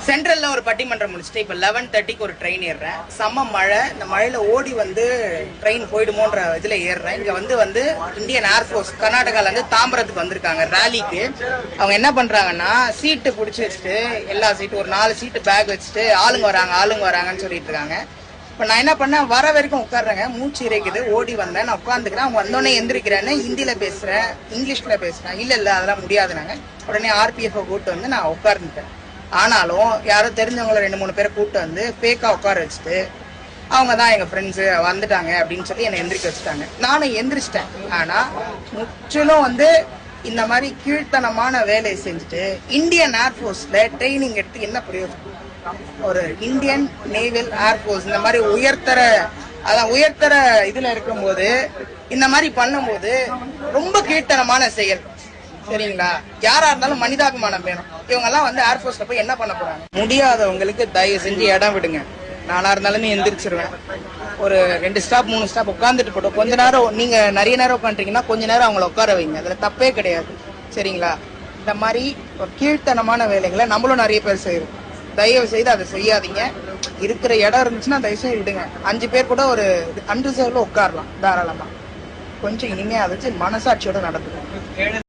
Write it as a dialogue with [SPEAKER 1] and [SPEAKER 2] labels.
[SPEAKER 1] சென்ட்ரல்ல ஒரு பட்டிமன்றம் முடிச்சுட்டு இப்ப 11:30க்கு ஒரு ட்ரெயின் ஏறுறேன். செம்ம மழை. இந்த மழையில ஓடி வந்து ட்ரெயின் போயிடுமோன்ற இதுல ஏறுறேன். இங்க வந்து இந்தியன் ஏர்ஃபோர்ஸ் கர்நாடகால இருந்து தாம்பரத்துக்கு வந்திருக்காங்க ரேலிக்கு. அவங்க என்ன பண்றாங்கன்னா சீட்டு பிடிச்சி வச்சுட்டு எல்லா சீட்டு ஒரு 4 சீட்டு பேக் வச்சுட்டு ஆளுங்க வராங்கன்னு சொல்லிட்டு இருக்காங்க. இப்ப நான் என்ன பண்ணேன், வர வரைக்கும் உட்காடுறேங்க, மூச்சு இறைக்குது, ஓடி வந்தேன், நான் உட்காந்துக்கிறேன். அவங்க வந்தோடனே எந்திரிக்கிறேன்னு ஹிந்தியில பேசுறேன், இங்கிலீஷ்ல பேசுறேன். இல்ல அதெல்லாம் முடியாதுனாங்க. உடனே ஆர்பிஎஃப் கூப்பிட்டு வந்து நான் உட்கார்ந்துட்டேன். ஆனாலும் யாரோ தெரிஞ்சவங்கள 2-3 பேரை கூப்பிட்டு வந்து பேக்கா உட்கார வச்சுட்டு அவங்க தான் எங்க ஃப்ரெண்ட்ஸு வந்துட்டாங்க அப்படின்னு சொல்லி என்னை எந்திரிக்க வச்சுட்டாங்க. நானும் எந்திரிச்சிட்டேன். ஆனா முற்றிலும் இந்த மாதிரி கீழ்த்தனமான வேலையை செஞ்சுட்டு இந்தியன் ஏர்ஃபோர்ஸ்ல ட்ரைனிங் எடுத்து என்ன பிரயோஜனம்? ஒரு இந்தியன் நேவல் ஏர்ஃபோர்ஸ் இந்த மாதிரி உயர்தர இதுல இருக்கும்போது இந்த மாதிரி பண்ணும்போது ரொம்ப கீழ்த்தனமான செயல். சரிங்களா? யாரா இருந்தாலும் மனிதாபிமானம் வேணும். இவங்க எல்லாம் ஏர்ஃபோர்ஸ்ல போய் என்ன பண்ண போறாங்க? முடியாதவங்களுக்கு தயவு செஞ்சு இடம் விடுங்க. நானா இருந்தாலுமே எந்திரிச்சிருவேன். ஒரு 2 ஸ்டாப் 3 ஸ்டாப் உட்காந்துட்டு போட்டோம். கொஞ்ச நேரம் நீங்க நிறைய நேரம் உட்காந்துட்டீங்கன்னா கொஞ்ச நேரம் அவங்கள உட்கார வைங்க. அதுல தப்பே கிடையாது. சரிங்களா? இந்த மாதிரி ஒரு கீழ்த்தனமான வேலைகளை நம்மளும் நிறைய பேர் செய்யறோம். தயவு செய்து அதை செய்யாதீங்க. இருக்கிற இடம் இருந்துச்சுன்னா தயவு செய்து விடுங்க. 5 பேர் கூட ஒரு அன்ரிசர்வ்ல உட்காரலாம் தாராளமா. கொஞ்சம் இனிமையா வச்சு மனசாட்சியோட நடந்துக்கும்.